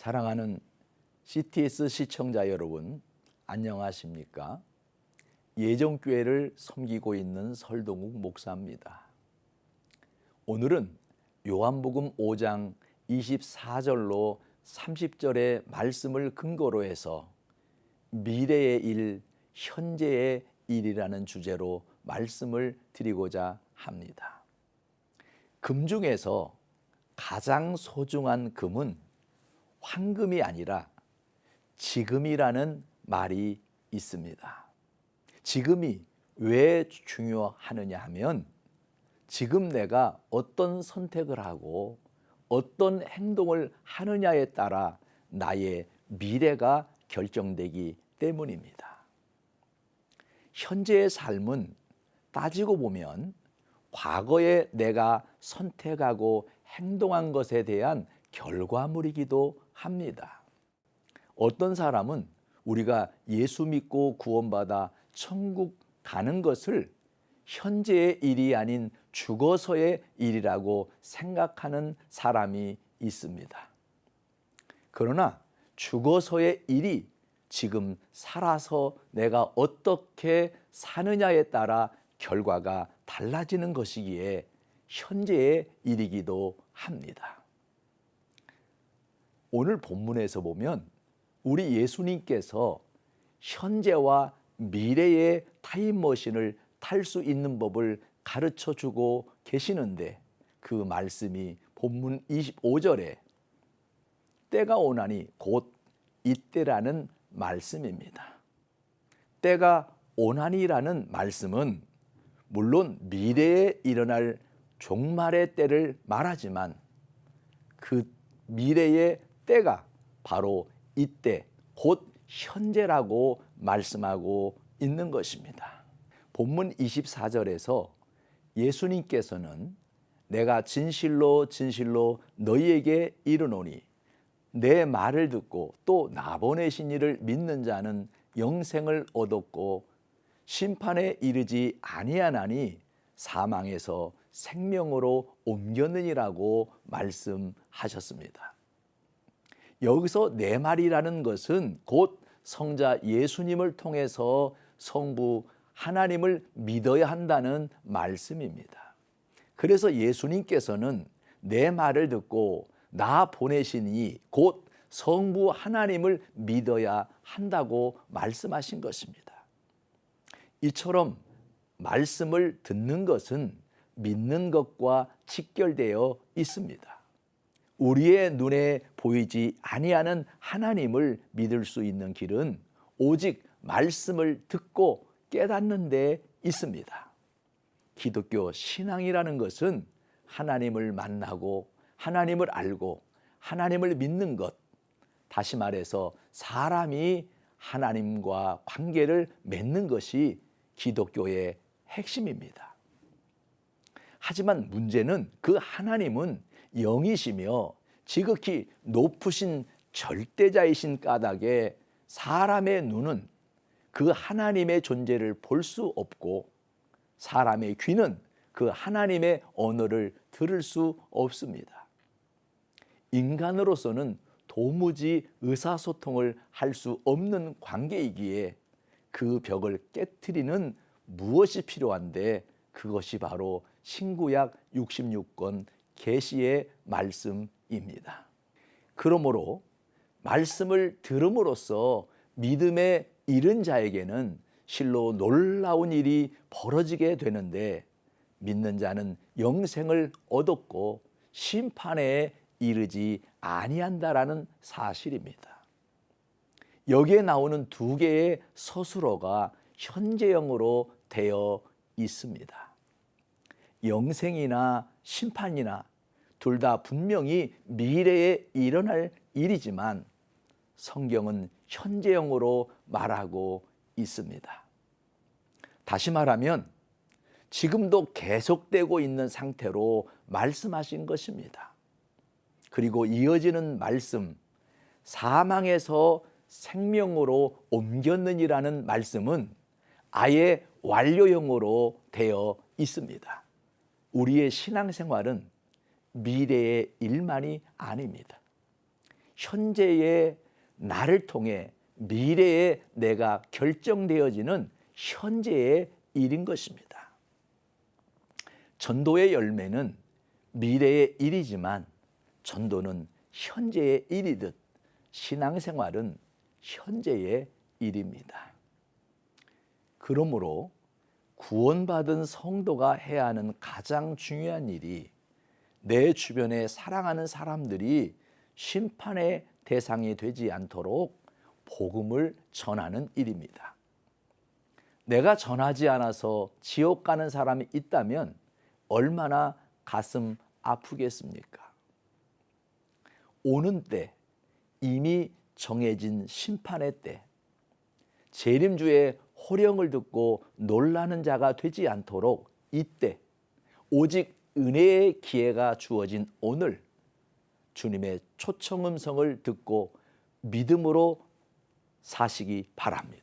사랑하는 CTS 시청자 여러분, 안녕하십니까? 예정교회를 섬기고 있는 설동욱 목사입니다. 오늘은 요한복음 5장 24절로 30절의 말씀을 근거로 해서 미래의 일, 현재의 일이라는 주제로 말씀을 드리고자 합니다. 금 중에서 가장 소중한 금은 황금이 아니라 지금이라는 말이 있습니다. 지금이 왜 중요하느냐 하면 지금 내가 어떤 선택을 하고 어떤 행동을 하느냐에 따라 나의 미래가 결정되기 때문입니다. 현재의 삶은 따지고 보면 과거에 내가 선택하고 행동한 것에 대한 결과물이기도 합니다. 어떤 사람은 우리가 예수 믿고 구원받아 천국 가는 것을 현재의 일이 아닌 죽어서의 일이라고 생각하는 사람이 있습니다. 그러나 죽어서의 일이 지금 살아서 내가 어떻게 사느냐에 따라 결과가 달라지는 것이기에 현재의 일이기도 합니다. 오늘 본문에서 보면 우리 예수님께서 현재와 미래의 타임머신을 탈 수 있는 법을 가르쳐 주고 계시는데 그 말씀이 본문 25절에 때가 오나니 곧 이때라는 말씀입니다. 때가 오나니라는 말씀은 물론 미래에 일어날 종말의 때를 말하지만 그 미래의 때가 바로 이때 곧 현재라고 말씀하고 있는 것입니다. 본문 24절에서 예수님께서는 내가 진실로 진실로 너희에게 이르노니 내 말을 듣고 또 나 보내신 이를 믿는 자는 영생을 얻었고 심판에 이르지 아니하나니 사망에서 생명으로 옮겼느니라고 말씀하셨습니다. 여기서 내 말이라는 것은 곧 성자 예수님을 통해서 성부 하나님을 믿어야 한다는 말씀입니다. 그래서 예수님께서는 내 말을 듣고 나 보내신 이 곧 성부 하나님을 믿어야 한다고 말씀하신 것입니다. 이처럼 말씀을 듣는 것은 믿는 것과 직결되어 있습니다. 우리의 눈에 보이지 아니하는 하나님을 믿을 수 있는 길은 오직 말씀을 듣고 깨닫는 데 있습니다. 기독교 신앙이라는 것은 하나님을 만나고 하나님을 알고 하나님을 믿는 것, 다시 말해서 사람이 하나님과 관계를 맺는 것이 기독교의 핵심입니다. 하지만 문제는 그 하나님은 영이시며 지극히 높으신 절대자이신 까닭에 사람의 눈은 그 하나님의 존재를 볼 수 없고 사람의 귀는 그 하나님의 언어를 들을 수 없습니다. 인간으로서는 도무지 의사소통을 할 수 없는 관계이기에 그 벽을 깨트리는 무엇이 필요한데 그것이 바로 신구약 66권 계시의 말씀입니다. 그러므로 말씀을 들음으로써 믿음에 이른 자에게는 실로 놀라운 일이 벌어지게 되는데 믿는 자는 영생을 얻었고 심판에 이르지 아니한다라는 사실입니다. 여기에 나오는 두 개의 서술어가 현재형으로 되어 있습니다. 영생이나 심판이나 둘 다 분명히 미래에 일어날 일이지만 성경은 현재형으로 말하고 있습니다. 다시 말하면 지금도 계속되고 있는 상태로 말씀하신 것입니다. 그리고 이어지는 말씀, 사망에서 생명으로 옮겼느니라는 말씀은 아예 완료형으로 되어 있습니다. 우리의 신앙생활은 미래의 일만이 아닙니다. 현재의 나를 통해 미래의 내가 결정되어지는 현재의 일인 것입니다. 전도의 열매는 미래의 일이지만 전도는 현재의 일이듯 신앙생활은 현재의 일입니다. 그러므로 구원받은 성도가 해야 하는 가장 중요한 일이 내 주변에 사랑하는 사람들이 심판의 대상이 되지 않도록 복음을 전하는 일입니다. 내가 전하지 않아서 지옥 가는 사람이 있다면 얼마나 가슴 아프겠습니까? 오는 때, 이미 정해진 심판의 때, 재림주의 호령을 듣고 놀라는 자가 되지 않도록 이때 오직 은혜의 기회가 주어진 오늘 주님의 초청 음성을 듣고 믿음으로 사시기 바랍니다.